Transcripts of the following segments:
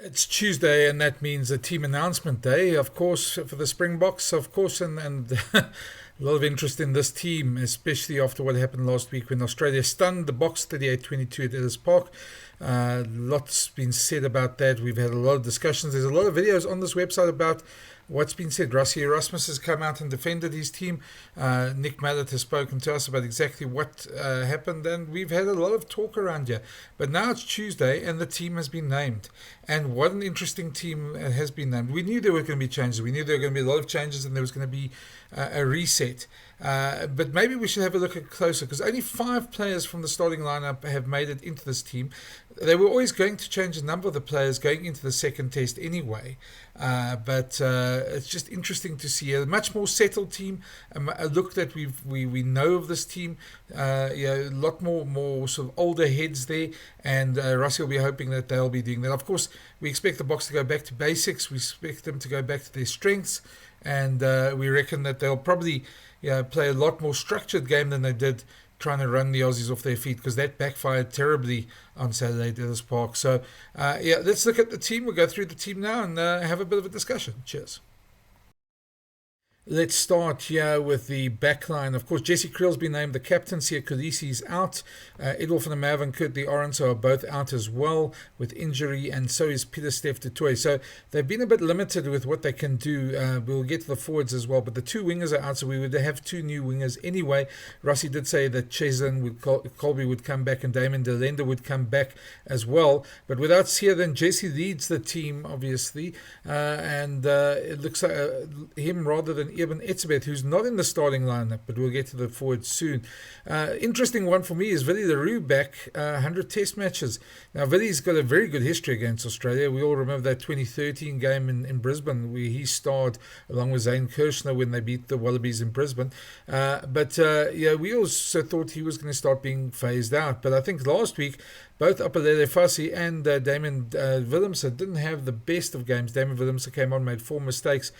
It's Tuesday, and that means a team announcement day, of course, for the Springboks, of course, and a lot of interest in this team, especially after what happened last week when Australia stunned the Boks 38-22 at Ellis Park. Lots been said about that. We've had a lot of discussions. There's a lot of videos on this website about what's been said. Rassie has come out and defended his team. Nick Mallett has spoken to us about exactly what happened, and we've had a lot of talk around here. But now it's Tuesday, and the team has been named. And what an interesting team has been named. We knew there were going to be changes. We knew there were going to be a lot of changes, and there was going to be a reset. But maybe we should have a look at closer, because only 5 players from the starting lineup have made it into this team. They were always going to change a number of the players going into the second test anyway. But it's just interesting to see a much more settled team, a look that we know of this team. A lot more sort of older heads there, and Rassie will be hoping that they'll be doing that. Of course, we expect the Boks to go back to basics. We expect them to go back to their strengths, and we reckon that they'll probably play a lot more structured game than they did trying to run the Aussies off their feet, because that backfired terribly on Saturday at Ellis Park. So, let's look at the team. We'll go through the team now and have a bit of a discussion. Cheers. Let's start here with the backline. Of course, Jesse Kriel's been named the captain. Sia Kolisi's out. Edwin van der Merwe and Kurt de Orange are both out as well with injury, and so is Peter Steph du Toit. So they've been a bit limited with what they can do. We'll get to the forwards as well, but the 2 wingers are out, so we would have 2 new wingers anyway. Rassie did say that Colby would come back and Damon de Lende would come back as well. But without Sia, then Jesse leads the team, obviously, and it looks like him rather than Eben Etzebeth, who's not in the starting lineup, but we'll get to the forwards soon. Interesting one for me is Willie Leroux back, 100 test matches. Now, Willie's got a very good history against Australia. We all remember that 2013 game in Brisbane where he starred along with Zane Kirshner when they beat the Wallabies in Brisbane. But we also thought he was going to start being phased out. But I think last week, both Apelele Fassi and Damon Willemse didn't have the best of games. Damon Willemse came on, made 4 mistakes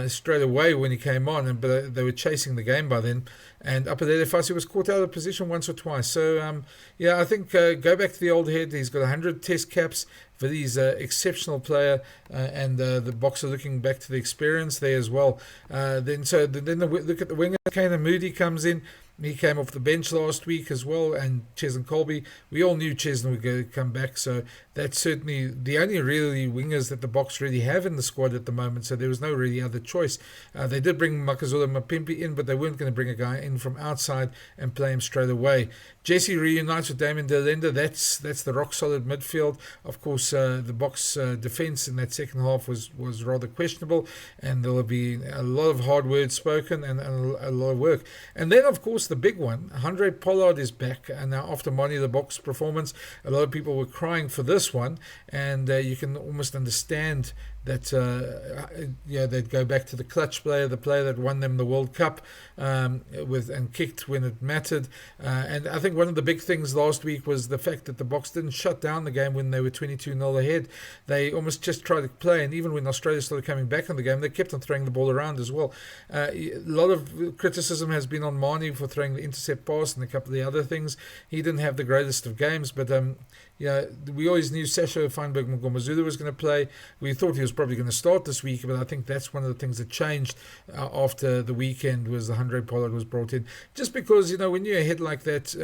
straight away when he came on, but they were chasing the game by then. And Apelele Fassi was caught out of position once or twice. So, I think go back to the old head. He's got 100 test caps. He's an exceptional player, and the Boks are looking back to the experience there as well. Then look at the winger. Kane Moody comes in. He came off the bench last week as well, and Cheslin Colby. We all knew Cheslin would go come back, so that's certainly the only really wingers that the Boks really have in the squad at the moment, so there was no really other choice. They did bring Makazole Mapimpi in, but they weren't going to bring a guy in from outside and play him straight away. Jesse reunites with Damon de Lende. That's the rock-solid midfield. Of course, the Boks defence in that second half was rather questionable, and there will be a lot of hard words spoken and a lot of work. And then, of course, the big one, Andre Pollard is back, and now after Monty the Boks performance, a lot of people were crying for this one, and you can almost understand that they'd go back to the clutch player, the player that won them the World Cup and kicked when it mattered. And I think one of the big things last week was the fact that the Boks didn't shut down the game when they were 22-0 ahead. They almost just tried to play, and even when Australia started coming back in the game, they kept on throwing the ball around as well. A lot of criticism has been on Marnie for throwing the intercept pass and a couple of the other things. He didn't have the greatest of games, but we always knew Sasha Feinberg Mngomezulu was going to play. We thought he was probably going to start this week, but I think that's one of the things that changed after the weekend was the Andre Pollard was brought in. Just because, when you're ahead like that,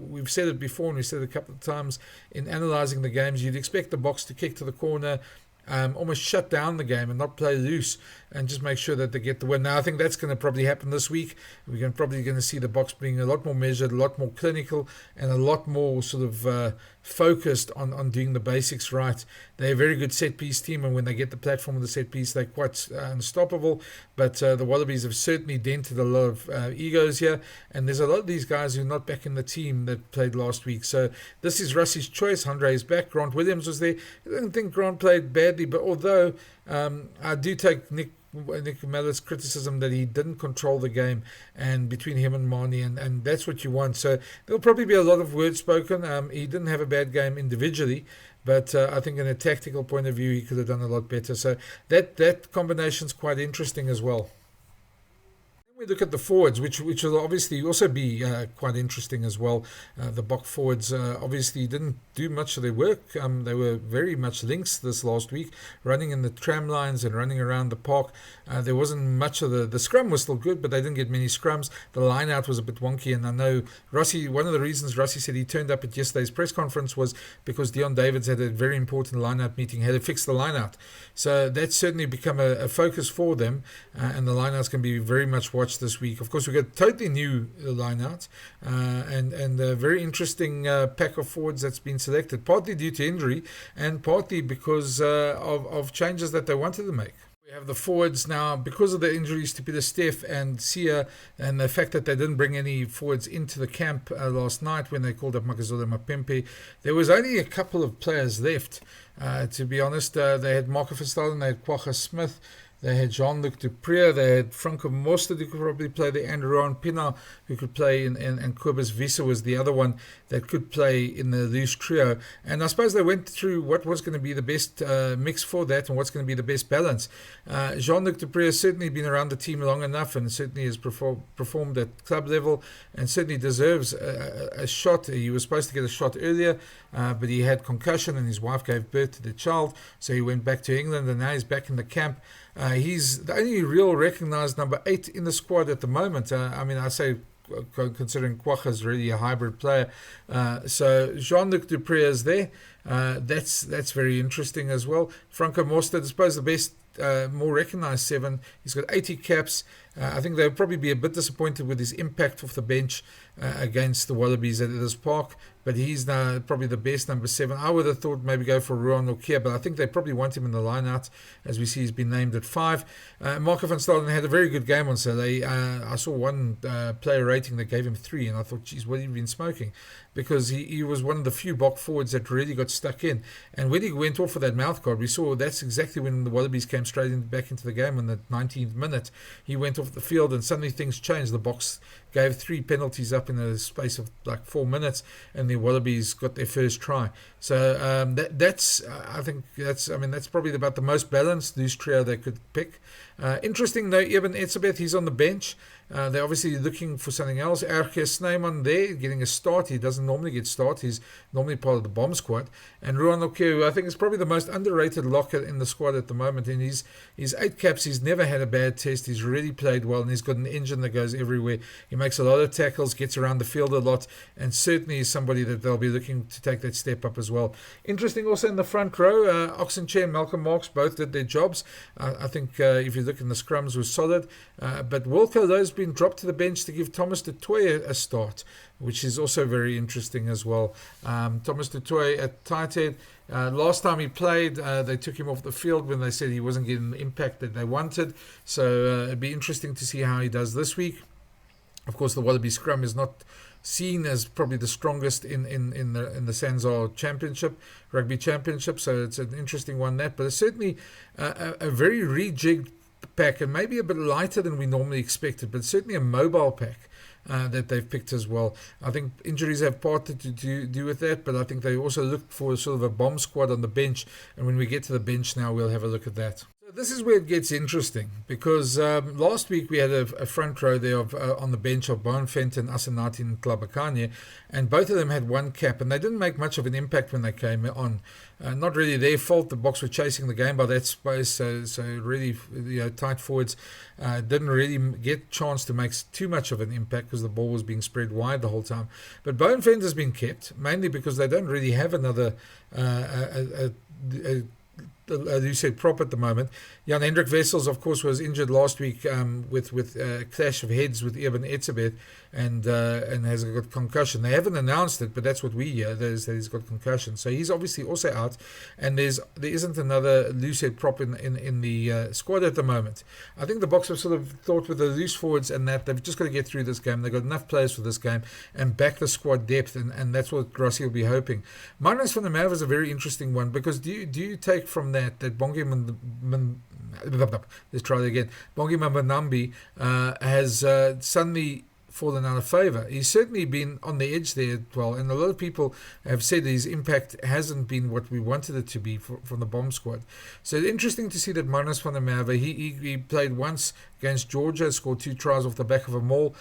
we've said it before and we said it a couple of times in analysing the games, you'd expect the Boks to kick to the corner, almost shut down the game and not play loose and just make sure that they get the win. Now, I think that's going to probably happen this week. We're probably going to see the Boks being a lot more measured, a lot more clinical, and a lot more sort of focused on doing the basics right. They're a very good set-piece team, and when they get the platform of the set-piece, they're quite unstoppable. But the Wallabies have certainly dented a lot of egos here, and there's a lot of these guys who are not back in the team that played last week. So this is Rassie's choice. Andre is back. Grant Williams was there. I don't think Grant played badly, but although I do take Nick Mallett's criticism that he didn't control the game, and between him and Marnie, and that's what you want. So there'll probably be a lot of words spoken. He didn't have a bad game individually, but I think in a tactical point of view, he could have done a lot better. So that combination's quite interesting as well. We look at the forwards, which will obviously also be quite interesting as well. The Bok forwards obviously didn't do much of their work. They were very much links this last week, running in the tram lines and running around the park. There wasn't much of the scrum was still good, but they didn't get many scrums. The line out was a bit wonky, and I know Rassie, one of the reasons Rassie said he turned up at yesterday's press conference was because Dion Davids had a very important line out meeting, had to fix the line out. So that's certainly become a focus for them, and the line outs can be very much watched this week. Of course, we've got a totally new line-out and a very interesting pack of forwards that's been selected, partly due to injury and partly because of changes that they wanted to make. We have the forwards now, because of the injuries to Peter Steff and Sia, and the fact that they didn't bring any forwards into the camp last night when they called up Makazole Mapimpi. There was only a couple of players left, to be honest. They had Marco Verstappen, they had Kwagga Smith, they had Jean-Luc Dupré, they had Franco Mostert who could probably play there, and Ruan Pienaar who could play, and Kobus Wiese was the other one that could play in the loose trio. And I suppose they went through what was going to be the best mix for that and what's going to be the best balance. Jean-Luc Dupré has certainly been around the team long enough and certainly has performed at club level and certainly deserves a shot. He was supposed to get a shot earlier, but he had concussion and his wife gave birth to the child, so he went back to England and now he's back in the camp. He's the only real recognised number 8 in the squad at the moment. I mean, I say considering Kwagga's really a hybrid player. So Jean-Luc Dupré is there. That's very interesting as well. Franco Mostert, I suppose the best, more recognised 7. He's got 80 caps. I think they'll probably be a bit disappointed with his impact off the bench against the Wallabies at Ellis Park, but he's now probably the best number 7. I would have thought maybe go for Ruan Nokia, but I think they probably want him in the line-out. As we see, he's been named at 5. Marco van Staden had a very good game on Saturday. I saw one player rating that gave him 3, and I thought, geez, what have you been smoking? Because he was one of the few Bok forwards that really got stuck in. And when he went off for that mouth guard, we saw that's exactly when the Wallabies came straight back into the game in the 19th minute. He went off the field and suddenly things changed. The Boks gave 3 penalties up in the space of like 4 minutes, and the Wallabies got their first try. So that's probably about the most balanced loose trio they could pick. Interesting though, Eben Etzebeth, he's on the bench. They're obviously looking for something else. Erke Snyman there, getting a start. He doesn't normally get start. He's normally part of the bomb squad. And Ruan Nokia, who I think is probably the most underrated locker in the squad at the moment. And he's 8 caps. He's never had a bad test. He's really played well, and he's got an engine that goes everywhere. He makes a lot of tackles, gets around the field a lot, and certainly is somebody that they'll be looking to take that step up as well. Interesting also in the front row, Oxenchair and Malcolm Marks both did their jobs. I think if you look in the scrums was solid. But Wilco Lowe's been dropped to the bench to give Thomas du Toit a start, which is also very interesting as well. Thomas du Toit at tight head. Last time he played, they took him off the field when they said he wasn't getting the impact that they wanted. So it'd be interesting to see how he does this week. Of course, the Wallaby scrum is not seen as probably the strongest in the Sanzar Championship, Rugby Championship. So it's an interesting one, that. But it's certainly a very rejigged pack, and maybe a bit lighter than we normally expected, but certainly a mobile pack that they've picked as well. I think injuries have partly to do with that, but I think they also looked for sort of a bomb squad on the bench, and when we get to the bench now, we'll have a look at that. This is where it gets interesting, because last week we had a front row there on the bench of Bonfent and Asenati and Klabakanye, and both of them had 1 cap, and they didn't make much of an impact when they came on. Not really their fault. The Boks were chasing the game by that space, so really tight forwards didn't really get a chance to make too much of an impact because the ball was being spread wide the whole time. But Bonfent has been kept, mainly because they don't really have another as you said, prop at the moment. Jan Hendrik Wessels, of course, was injured last week with a clash of heads with Eben Etzebeth and has got concussion. They haven't announced it, but that's what we hear, that he's got concussion. So he's obviously also out, and there isn't another loose head prop in the squad at the moment. I think the Boks have sort of thought with the loose forwards and that they've just got to get through this game. They've got enough players for this game and back the squad depth, and that's what Rassie will be hoping. Minus van der Merwe is a very interesting one, because do you take from that Bongi let's try that again. Bongi Mbonambi has suddenly fallen out of favour. He's certainly been on the edge there as well, and a lot of people have said his impact hasn't been what we wanted it to be from the bomb squad. So it's interesting to see that Marnus van der Merwe, he played once against Georgia, scored 2 tries off the back of a maul.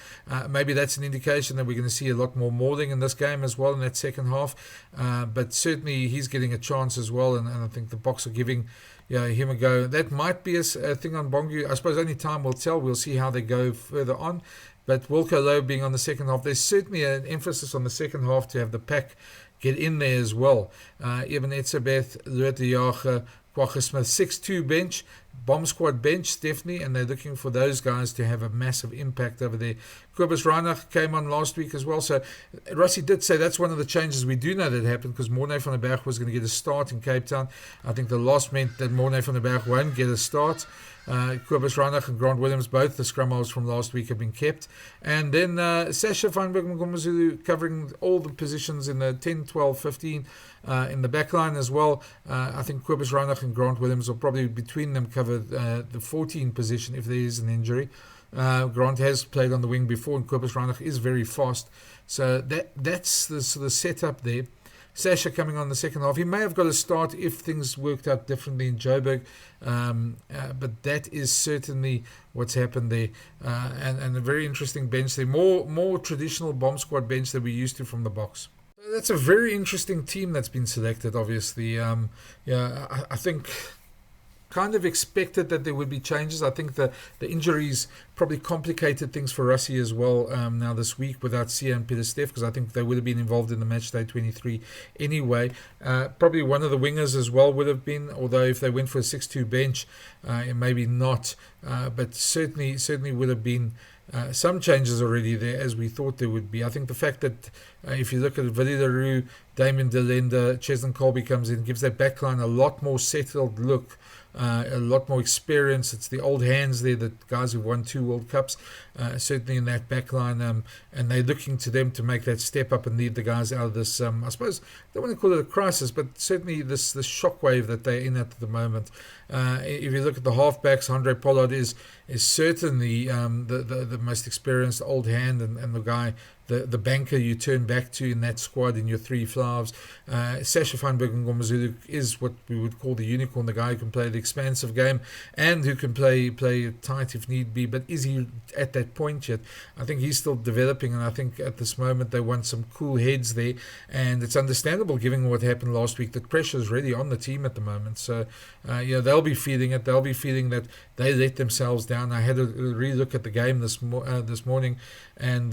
Maybe that's an indication that we're going to see a lot more mauling in this game as well in that second half. But certainly he's getting a chance as well, and I think the Boks are giving him a go. That might be a thing on Bongu. I suppose only time will tell. We'll see how they go further on. But Wilco Low being on the second half, there's certainly an emphasis on the second half to have the pack get in there as well. Eben Etzebeth, Loet de Jager, Kwagga Smith, 6-2 bench, bomb squad bench, definitely, and they're looking for those guys to have a massive impact over there. Kobus Reinach came on last week as well, so Rassie did say that's one of the changes we do know that happened, because Morne van der Berg was going to get a start in Cape Town. I think the loss meant that Morne van der Berg won't get a start. Kobus Reinach and Grant Williams, both the scrum halves from last week, have been kept. And then Sasha Feinberg Mngomezulu covering all the positions in the 10, 12, 15 in the backline as well. I think Kobus Reinach and Grant Williams will probably between them cover the 14 position if there is an injury. Grant has played on the wing before, and Kobus Reinach is very fast. So that's the sort of setup there. Sasha coming on the second half. He may have got a start if things worked out differently in Joburg, but that is certainly what's happened there. And a very interesting bench there. More traditional bomb squad bench that we're used to from the Boks. That's a very interesting team that's been selected, obviously. I think kind of expected that there would be changes. I think the injuries probably complicated things for Rassie as well now this week without Sia and Peter Steff, because I think they would have been involved in the match day 23 anyway. Probably one of the wingers as well would have been, although if they went for a 6-2 bench, maybe not. But certainly would have been some changes already there, as we thought there would be. I think the fact that if you look at Willie Leroux, Damien Delenda, Cheslin Colby comes in, gives that backline a lot more settled look, a lot more experience. It's the old hands there, the guys who've won 2 World Cups, certainly in that backline, and they're looking to them to make that step up and lead the guys out of this, I suppose, I don't want to call it a crisis, but certainly this shockwave that they're in at the moment. If you look at the halfbacks, Andre Pollard is certainly the most experienced old hand, and the guy, the banker you turn back to in that squad in your 3 flavs. Sasha Feinberg Mngomezulu is what we would call the unicorn, the guy who can play the expansive game and who can play tight if need be. But is he at that point yet? I think he's still developing, and I think at this moment they want some cool heads there, and it's understandable given what happened last week. The pressure is really on the team at the moment, so they'll be feeling it. They'll be feeling that they let themselves down. I had a re-look at the game this morning, and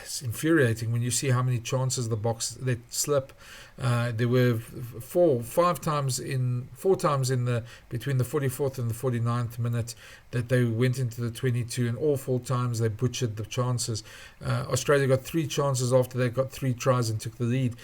it's infuriating when you see how many chances the Boks let slip. There were 4 times in the between the 44th and the 49th minute that they went into the 22, and all 4 times they butchered the chances. Australia got 3 chances after they got 3 tries and took the lead.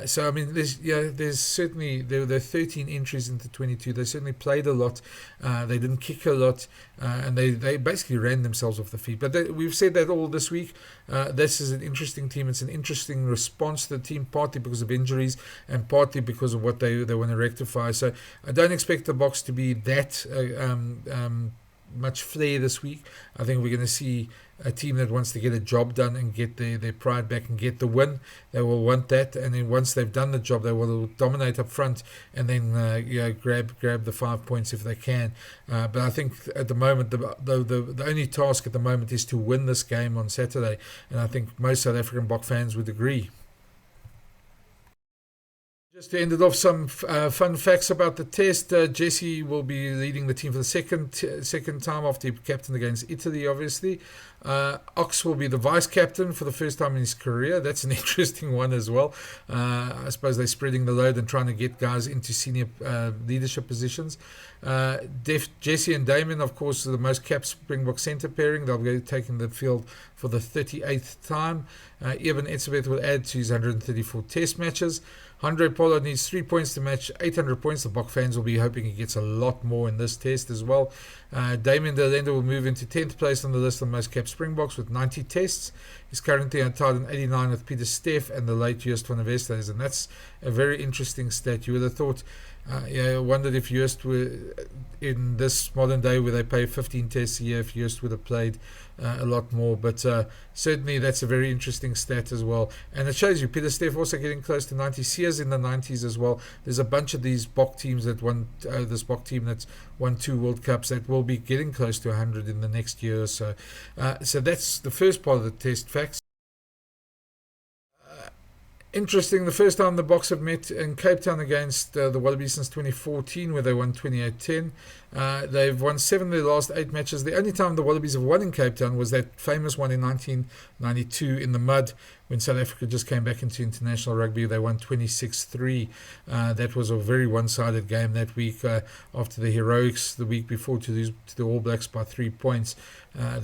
So I mean, there's certainly there were 13 entries into 22. They certainly played a lot. They didn't kick a lot, and they basically ran themselves off the feet. But we've said that all this week. This is an interesting team. It's an interesting response to the team, partly because of injuries and partly because of what they want to rectify. So I don't expect the Boks to be that much flair this week. I think we're going to see a team that wants to get a job done and get their pride back and get the win. They will want that, and then once they've done the job, they will dominate up front and then grab the 5 points if they can. But I think at the moment the only task at the moment is to win this game on Saturday, and I think most South African Bok fans would agree. Just to end it off, some fun facts about the test. Jesse will be leading the team for the second time after he captained against Italy, obviously. Ox will be the vice captain for the first time in his career. That's an interesting one as well. I suppose they're spreading the load and trying to get guys into senior leadership positions. Jesse and Damien, of course, are the most capped Springbok centre pairing. They'll be taking the field for the 38th time. Eben Etzebeth will add to his 134 test matches. Andre Pollard needs 3 points to match 800 points. The Bok fans will be hoping he gets a lot more in this test as well. Damien Delenda will move into 10th place on the list of most capped Springboks with 90 tests. He's currently tied in 89 with Peter Steff and the late Joost van der Westhuizen, and that's a very interesting stat. You would have thought, wondered if Joost were in this modern day where they play 15 tests a year, if Joost would have played a lot more, but certainly that's a very interesting stat as well. And it shows you Peter Steff also getting close to 90. Sears in the 90s as well. There's a bunch of these Bok teams that won, this Bok team that's won 2 World Cups, that will be getting close to 100 in the next year or so. So that's the first part of the test facts. Interesting, the first time the Boks have met in Cape Town against the Wallabies since 2014, where they won 28-10. They've won 7 of their last 8 matches. The only time the Wallabies have won in Cape Town was that famous one in 1992 in the mud, when South Africa just came back into international rugby. They won 26-3. That was a very one-sided game that week, after the heroics the week before to lose to the All Blacks by 3 points. A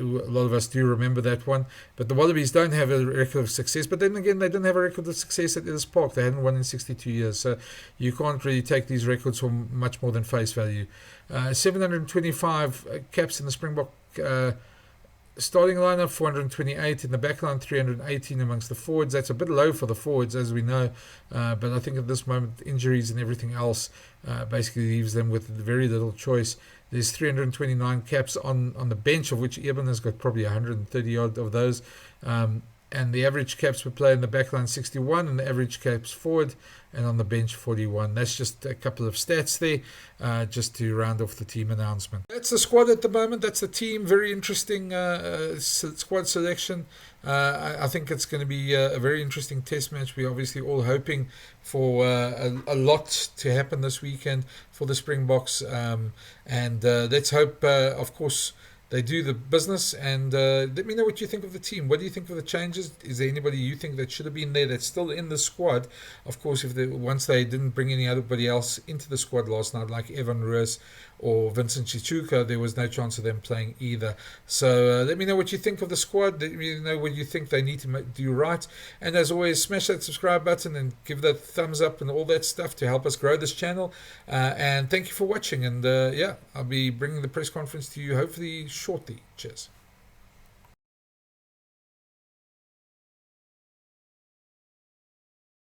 lot of us do remember that one. But the Wallabies don't have a record of success. But then again, they didn't have a record of success at Ellis Park. They hadn't won in 62 years. So you can't really take these records for much more than face value. 725 caps in the Springbok starting lineup, 428 in the backline, 318 amongst the forwards. That's a bit low for the forwards, as we know, but I think at this moment injuries and everything else basically leaves them with very little choice. There's 329 caps on the bench, of which Eben has got probably 130 odd of those, and the average caps per player in the backline 61, and the average caps forward and on the bench 41. That's just a couple of stats there, just to round off the team announcement. That's the squad at the moment. That's the team. Very interesting squad selection. I think it's going to be a very interesting test match. We're obviously all hoping for a lot to happen this weekend for the Springboks, and let's hope, of course, they do the business. And let me know what you think of the team. What do you think of the changes? Is there anybody you think that should have been there that's still in the squad? Of course, once they didn't bring anybody else into the squad last night, like Evan Roos or Vincent Chichuka, there was no chance of them playing either. So let me know what you think of the squad. Let me know what you think they need to do right. And as always, smash that subscribe button and give that thumbs up and all that stuff to help us grow this channel. And thank you for watching. And I'll be bringing the press conference to you hopefully shortly. Cheers.